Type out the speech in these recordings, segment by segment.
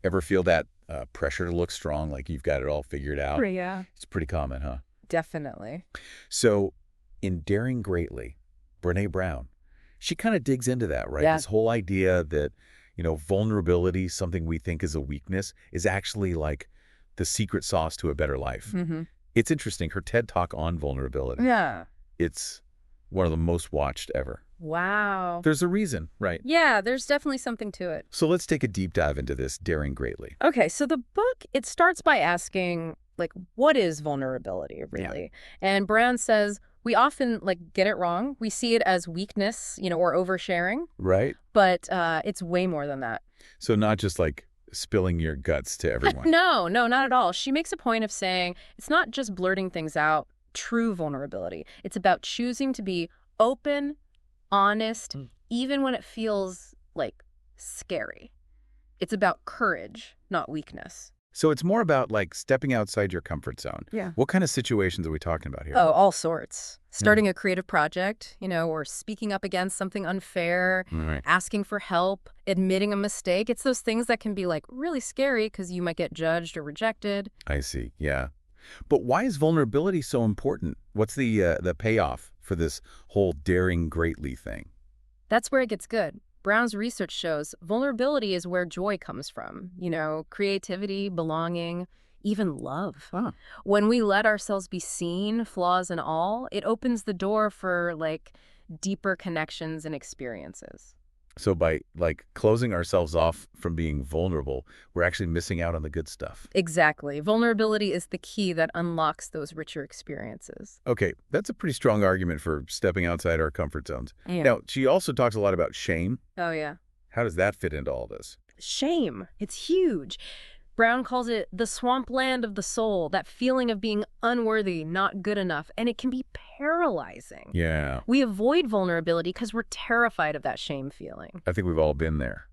Ever feel that pressure to look strong, like you've got it all figured out? Yeah. It's pretty common, huh? Definitely. So in Daring Greatly, Brené Brown, she kind of digs into that, right? Yeah. This whole idea that, vulnerability, something we think is a weakness, is actually like the secret sauce to a better life. Mm-hmm. It's interesting. Her TED Talk on vulnerability, Yeah. it's one of the most watched ever. Wow. There's a reason, right? Yeah, there's definitely something to it. So let's take a deep dive into this Daring Greatly. Okay, so the book, it starts by asking, like, what is vulnerability, really? And Brown says, we often, get it wrong. We see it as weakness, or oversharing, Right? but it's way more than that. So not just like spilling your guts to everyone. No, not at all. She makes a point of saying it's not just blurting things out, true vulnerability. It's about choosing to be open, honest, even when it feels, scary. It's about courage, not weakness. So it's more about like stepping outside your comfort zone. Yeah. What kind of situations are we talking about here? Oh, all sorts. Starting a creative project, or speaking up against something unfair, Right. asking for help, admitting a mistake. It's those things that can be really scary because you might get judged or rejected. I see. Yeah. But why is vulnerability so important? What's the payoff for this whole Daring Greatly thing? That's where it gets good. Brown's research shows vulnerability is where joy comes from. Creativity, belonging, even love. Huh. When we let ourselves be seen, flaws and all, it opens the door for deeper connections and experiences. So by like closing ourselves off from being vulnerable, we're actually missing out on the good stuff. Exactly. Vulnerability is the key that unlocks those richer experiences. Okay, that's a pretty strong argument for stepping outside our comfort zones. Yeah. Now, she also talks a lot about shame. Oh, yeah. How does that fit into all this? Shame. It's huge. Brown calls it the swampland of the soul, that feeling of being unworthy, not good enough, and it can be paralyzing. Yeah, We avoid vulnerability because we're terrified of that shame feeling. I think we've all been there.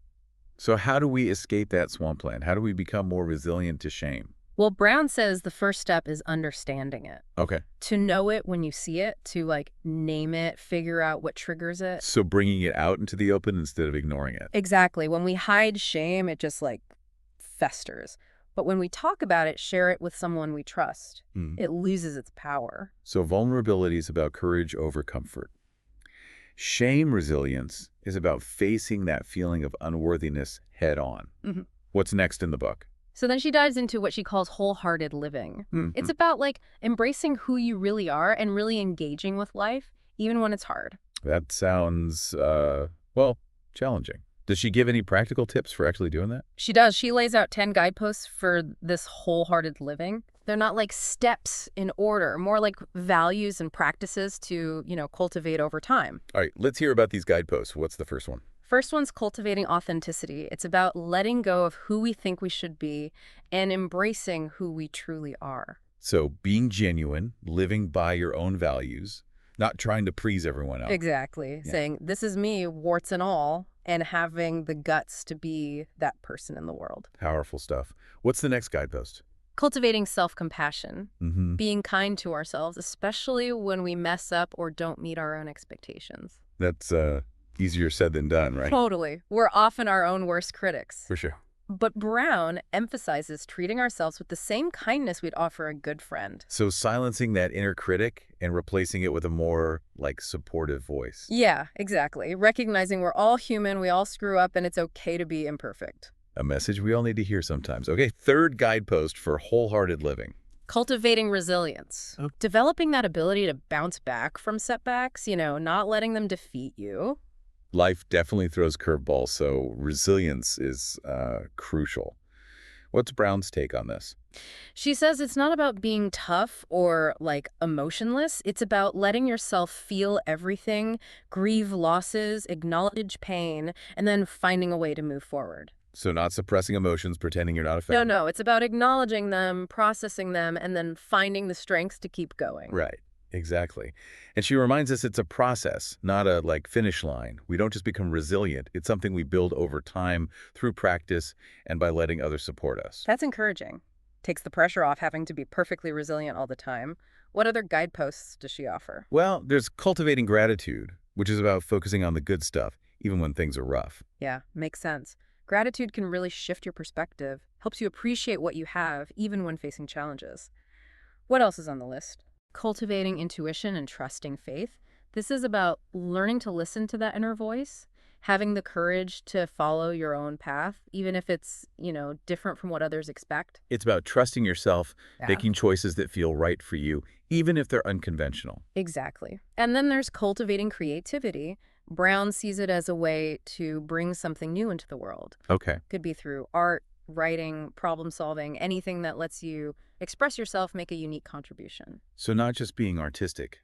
So how do we escape that swampland? How do we become more resilient to shame? Well, Brown says the first step is understanding it. Okay. To know it when you see it, to name it, figure out what triggers it. So bringing it out into the open instead of ignoring it. Exactly. When we hide shame, it just festers. But when we talk about it, share it with someone we trust, it loses its power. So vulnerability is about courage over comfort. Shame resilience is about facing that feeling of unworthiness head on. Mhm. What's next in the book? So then she dives into what she calls wholehearted living. It's about embracing who you really are and really engaging with life, even when it's hard. That sounds, challenging. Does she give any practical tips for actually doing that? She does. She lays out 10 guideposts for this wholehearted living. They're not steps in order, more like values and practices to, cultivate over time. All right, let's hear about these guideposts. What's the first one? First one's cultivating authenticity. It's about letting go of who we think we should be and embracing who we truly are. So being genuine, living by your own values, not trying to please everyone else. Exactly. Yeah. Saying, this is me, warts and all, and having the guts to be that person in the world. Powerful stuff. What's the next guidepost? Cultivating self-compassion. Mm-hmm. Being kind to ourselves, especially when we mess up or don't meet our own expectations. That's easier said than done, right? Totally. We're often our own worst critics. For sure. But Brown emphasizes treating ourselves with the same kindness we'd offer a good friend. So silencing that inner critic and replacing it with a more, supportive voice. Yeah, exactly. Recognizing we're all human, we all screw up, and it's okay to be imperfect. A message we all need to hear sometimes. Okay, third guidepost for wholehearted living. Cultivating resilience. Oh. Developing that ability to bounce back from setbacks, not letting them defeat you. Life definitely throws curveballs, so resilience is crucial. What's Brown's take on this? She says it's not about being tough or emotionless. It's about letting yourself feel everything, grieve losses, acknowledge pain, and then finding a way to move forward. So not suppressing emotions, pretending you're not affected. No, it's about acknowledging them, processing them, and then finding the strength to keep going. Right, exactly. And she reminds us it's a process, not a finish line. We don't just become resilient. It's something we build over time through practice and by letting others support us. That's encouraging. Takes the pressure off having to be perfectly resilient all the time. What other guideposts does she offer? Well, there's cultivating gratitude, which is about focusing on the good stuff, even when things are rough. Yeah, makes sense. Gratitude can really shift your perspective, helps you appreciate what you have, even when facing challenges. What else is on the list? Cultivating intuition and trusting faith. This is about learning to listen to that inner voice, having the courage to follow your own path, even if it's, different from what others expect. It's about trusting yourself, Yeah. making choices that feel right for you, even if they're unconventional. Exactly. And then there's cultivating creativity. Brown sees it as a way to bring something new into the world. Okay. Could be through art, writing, problem solving, anything that lets you express yourself, make a unique contribution. So not just being artistic,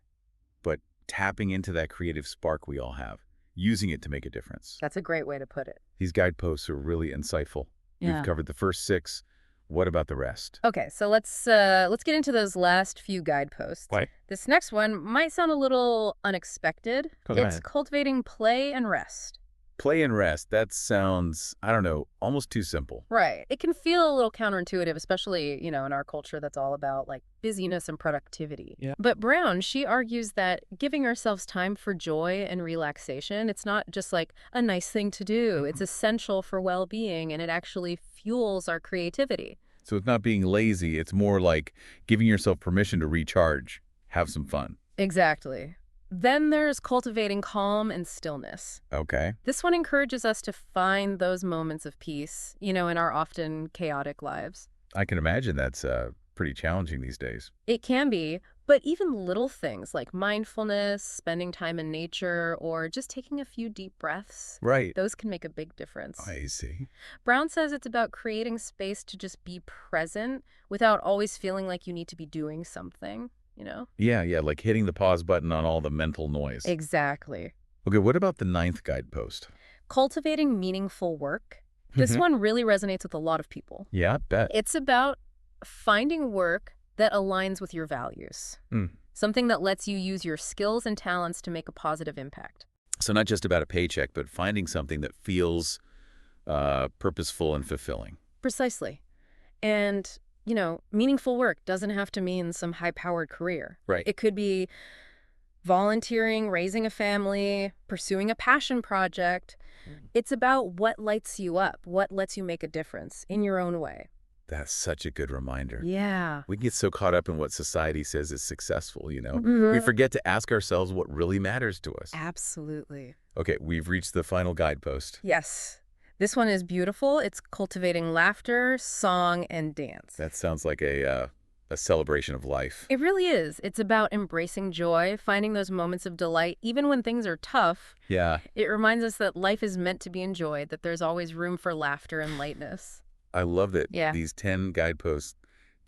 but tapping into that creative spark we all have, using it to make a difference. That's a great way to put it. These guideposts are really insightful. We've covered the first 6. What about the rest? Okay, so let's get into those last few guideposts. Right. This next one might sound a little unexpected. Go It's ahead. cultivating play and rest. Play and rest. That sounds, I don't know, almost too simple. Right. It can feel a little counterintuitive, especially, in our culture that's all about like busyness and productivity. Yeah. But Brown, she argues that giving ourselves time for joy and relaxation, it's not just like a nice thing to do. It's essential for well-being, and it actually fuels our creativity. So it's not being lazy. It's more like giving yourself permission to recharge, have some fun. Exactly. Then there's cultivating calm and stillness. Okay. This one encourages us to find those moments of peace, in our often chaotic lives. I can imagine that's pretty challenging these days. It can be, but even little things like mindfulness, spending time in nature, or just taking a few deep breaths, Right. those can make a big difference. I see. Brown says it's about creating space to just be present without always feeling like you need to be doing something, Yeah, like hitting the pause button on all the mental noise. Exactly. Okay, what about the 9th guidepost? Cultivating meaningful work. This one really resonates with a lot of people. Yeah, bet. It's about finding work that aligns with your values. Something that lets you use your skills and talents to make a positive impact. So not just about a paycheck, but finding something that feels purposeful and fulfilling. Precisely. And, meaningful work doesn't have to mean some high-powered career. Right. It could be volunteering, raising a family, pursuing a passion project. It's about what lights you up, what lets you make a difference in your own way. That's such a good reminder. Yeah. We get so caught up in what society says is successful, We Mhm. forget to ask ourselves what really matters to us. Absolutely. Okay, we've reached the final guidepost. Yes. This one is beautiful. It's cultivating laughter, song, and dance. That sounds like a celebration of life. It really is. It's about embracing joy, finding those moments of delight, even when things are tough. Yeah, It reminds us that life is meant to be enjoyed, that there's always room for laughter and lightness. I love that Yeah. these 10 guideposts,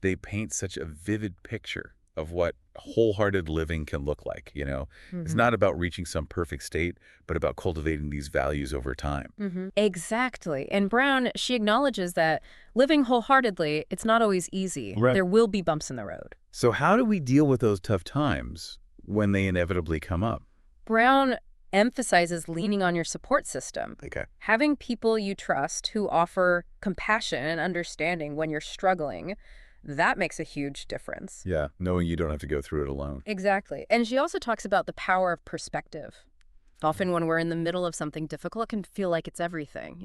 they paint such a vivid picture of what wholehearted living can look like, It's Mhm. not about reaching some perfect state, but about cultivating these values over time. Exactly. And Brown, she acknowledges that living wholeheartedly, it's not always easy. Right. There will be bumps in the road. So how do we deal with those tough times when they inevitably come up? Brown emphasizes leaning on your support system. Okay. Having people you trust who offer compassion and understanding when you're struggling, that makes a huge difference. Yeah, knowing you don't have to go through it alone. Exactly. And she also talks about the power of perspective. Often when we're in the middle of something difficult, it can feel like it's everything,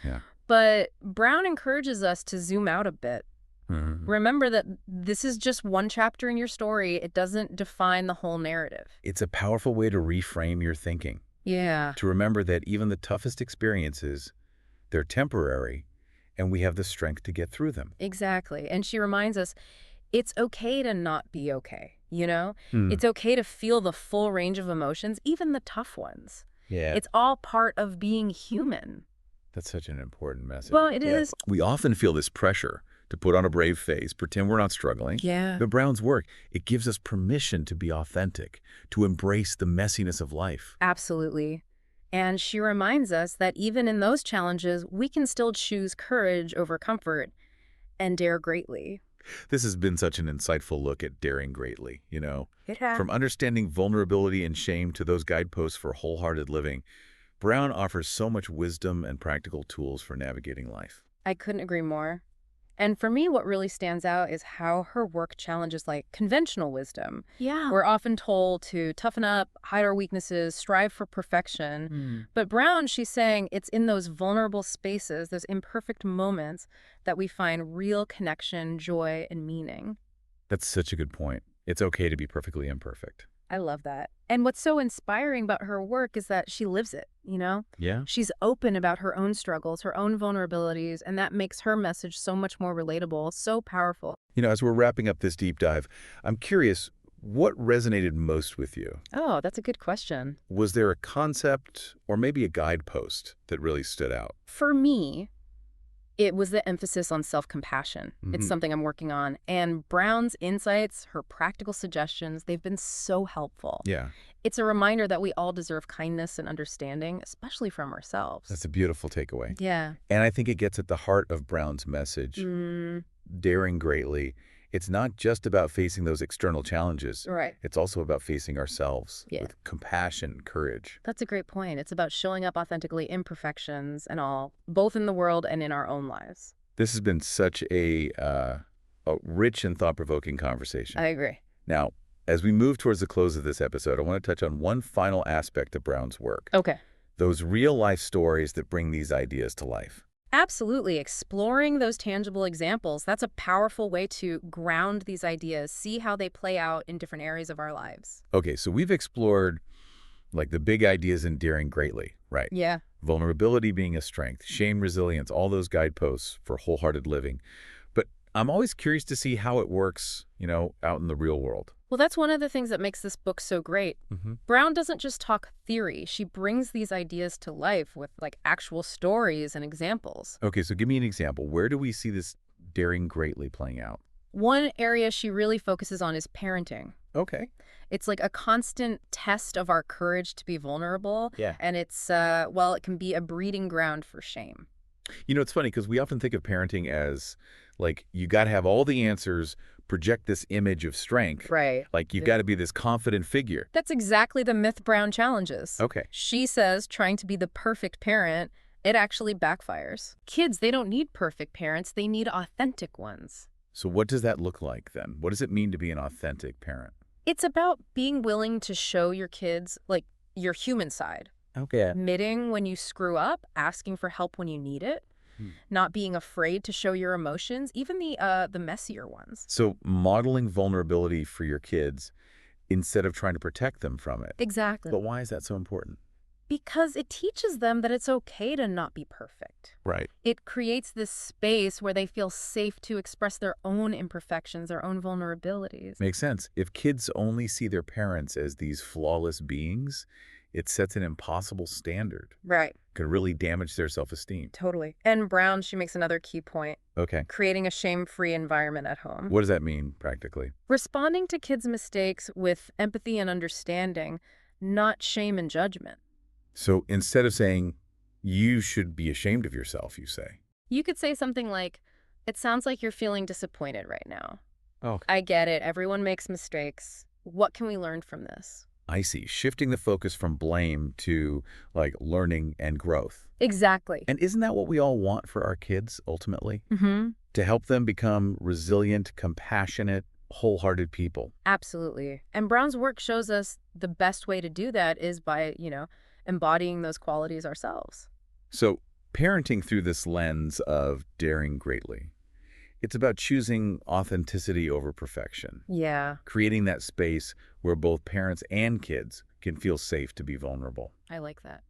Yeah. But Brown encourages us to zoom out a bit. Mhm. Remember that this is just one chapter in your story. It doesn't define the whole narrative. It's a powerful way to reframe your thinking, Yeah. to remember that even the toughest experiences, they're temporary, and we have the strength to get through them. Exactly. And she reminds us it's okay to not be okay, Hmm. It's okay to feel the full range of emotions, even the tough ones. Yeah, It's all part of being human. that's such an important message. Well, it is. We often feel this pressure to put on a brave face, pretend we're not struggling. Yeah. But Brown's work, it gives us permission to be authentic, to embrace the messiness of life. Absolutely. And she reminds us that even in those challenges, we can still choose courage over comfort and dare greatly. This has been such an insightful look at daring greatly, It has. From understanding vulnerability and shame to those guideposts for wholehearted living, Brown offers so much wisdom and practical tools for navigating life. I couldn't agree more. And for me, what really stands out is how her work challenges like conventional wisdom. Yeah. We're often told to toughen up, hide our weaknesses, strive for perfection. But Brown, she's saying it's in those vulnerable spaces, those imperfect moments, that we find real connection, joy, and meaning. That's such a good point. It's okay to be perfectly imperfect. I love that. And what's so inspiring about her work is that she lives it, you know? Yeah? She's open about her own struggles, her own vulnerabilities, and that makes her message so much more relatable, so powerful. As we're wrapping up this deep dive, I'm curious, what resonated most with you? Oh, that's a good question. Was there a concept or maybe a guidepost that really stood out? For me, it was the emphasis on self-compassion. It's Mhm. something I'm working on. And Brown's insights, her practical suggestions, they've been so helpful. Yeah, It's a reminder that we all deserve kindness and understanding, especially from ourselves. that's a beautiful takeaway. Yeah. And I think it gets at the heart of Brown's message, daring greatly. It's not just about facing those external challenges. Right. It's also about facing ourselves Yeah. with compassion and courage. That's a great point. It's about showing up authentically, imperfections and all, both in the world and in our own lives. This has been such a rich and thought-provoking conversation. I agree. Now, as we move towards the close of this episode, I want to touch on one final aspect of Brown's work. Okay. Those real-life stories that bring these ideas to life. Absolutely. Exploring those tangible examples, that's a powerful way to ground these ideas, see how they play out in different areas of our lives. Okay, so we've explored like the big ideas in daring greatly, right? Yeah. Vulnerability being a strength, shame, resilience, all those guideposts for wholehearted living. But I'm always curious to see how it works, out in the real world. Well, that's one of the things that makes this book so great. Brown doesn't just talk theory. She brings these ideas to life with like actual stories and examples. Okay, so give me an example. Where do we see this daring greatly playing out? One area she really focuses on is parenting. Okay. It's like a constant test of our courage to be vulnerable. Yeah. And it can be a breeding ground for shame. It's funny because we often think of parenting as like you got to have all the answers, project this image of strength. Right. Like you've got to be this confident figure. That's exactly the myth Brown challenges. Okay. She says trying to be the perfect parent, it actually backfires. Kids, they don't need perfect parents. They need authentic ones. So what does that look like then? What does it mean to be an authentic parent? It's about being willing to show your kids, like, your human side. Okay. Admitting when you screw up, asking for help when you need it, not being afraid to show your emotions, even the messier ones. So modeling vulnerability for your kids instead of trying to protect them from it. Exactly. But why is that so important? Because it teaches them that it's okay to not be perfect. Right. It creates this space where they feel safe to express their own imperfections, their own vulnerabilities. Makes sense. If kids only see their parents as these flawless beings, it sets an impossible standard. Right. Could really damage their self-esteem. Totally. And Brown, she makes another key point. Okay. Creating a shame-free environment at home. What does that mean practically? Responding to kids' mistakes with empathy and understanding, not shame and judgment. So instead of saying, you should be ashamed of yourself, you say. You could say something like, it sounds like you're feeling disappointed right now. Oh. I get it. Everyone makes mistakes. What can we learn from this? I see. Shifting the focus from blame to like learning and growth. Exactly. And isn't that what we all want for our kids ultimately? Mm-hmm. To help them become resilient, compassionate, wholehearted people. Absolutely. And Brown's work shows us the best way to do that is by, embodying those qualities ourselves. So parenting through this lens of daring greatly, it's about choosing authenticity over perfection, Yeah, creating that space where both parents and kids can feel safe to be vulnerable. I like that.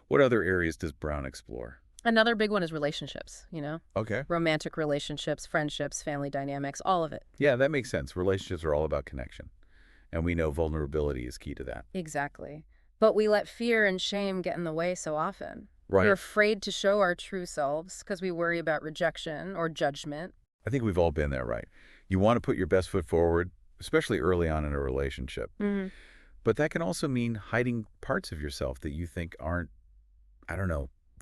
What other areas does Brown explore? Another big one is relationships, Okay. romantic relationships, friendships, family dynamics, all of it. Yeah, that makes sense. Relationships are all about connection. And we know vulnerability is key to that. Exactly. But we let fear and shame get in the way so often. Right. We're afraid to show our true selves because we worry about rejection or judgment. I think we've all been there, right? You want to put your best foot forward, especially early on in a relationship. Mm-hmm. But that can also mean hiding parts of yourself that you think aren't,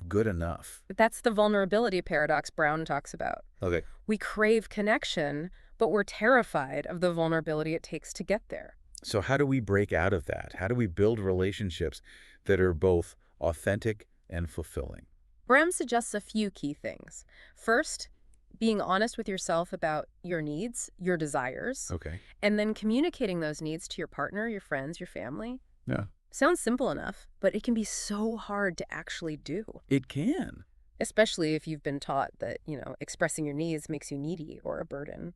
good enough. That's the vulnerability paradox Brown talks about. Okay. We crave connection, but we're terrified of the vulnerability it takes to get there. So how do we break out of that? How do we build relationships that are both authentic and fulfilling? Brown suggests a few key things. First, being honest with yourself about your needs, your desires, Okay. and then communicating those needs to your partner, your friends, your family. Yeah. Sounds simple enough, but it can be so hard to actually do, It can. especially if you've been taught that, expressing your needs makes you needy or a burden.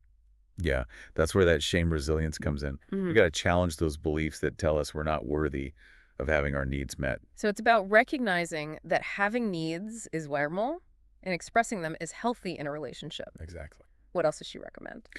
Yeah, that's where that shame resilience comes in. We Mhm. got to challenge those beliefs that tell us we're not worthy of having our needs met. So it's about recognizing that having needs is normal and expressing them is healthy in a relationship. Exactly. What else does she recommend?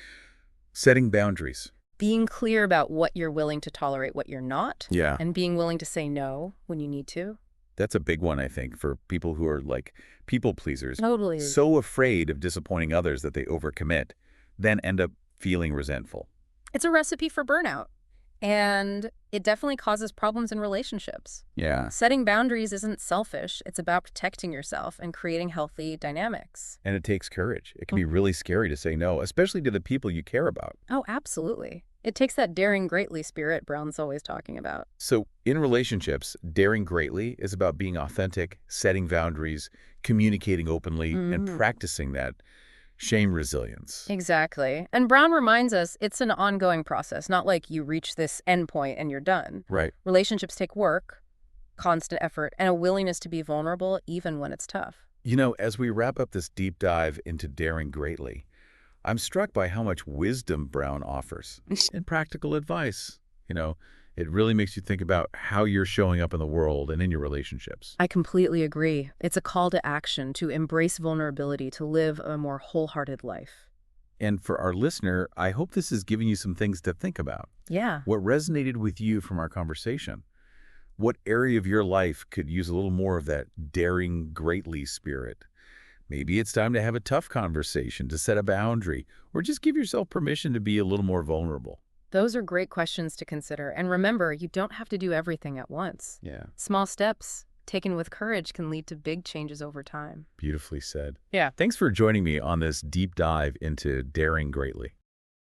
Setting boundaries. Being clear about what you're willing to tolerate, what you're not, Yeah, and being willing to say no when you need to. that's a big one, I think, for people who are like people pleasers, Totally. so afraid of disappointing others that they overcommit, then end up feeling resentful. It's a recipe for burnout, and it definitely causes problems in relationships. Yeah. Setting boundaries isn't selfish. It's about protecting yourself and creating healthy dynamics. And it takes courage. It can be really scary to say no, especially to the people you care about. Oh, absolutely. It takes that daring greatly spirit Brown's always talking about. So in relationships, daring greatly is about being authentic, setting boundaries, communicating openly, and Mhm. practicing that shame resilience. Exactly. And Brown reminds us it's an ongoing process, not like you reach this endpoint and you're done. Right. Relationships take work, constant effort, and a willingness to be vulnerable even when it's tough. As we wrap up this deep dive into daring greatly, I'm struck by how much wisdom Brown offers and practical advice. You know, it really makes you think about how you're showing up in the world and in your relationships. I completely agree. It's a call to action to embrace vulnerability, to live a more wholehearted life. And for our listener, I hope this is giving you some things to think about. Yeah. What resonated with you from our conversation? What area of your life could use a little more of that daring greatly spirit? Maybe it's time to have a tough conversation, to set a boundary, or just give yourself permission to be a little more vulnerable. Those are great questions to consider. And remember, you don't have to do everything at once. Yeah, Small steps, taken with courage, can lead to big changes over time. beautifully said. Yeah. Thanks for joining me on this deep dive into daring greatly.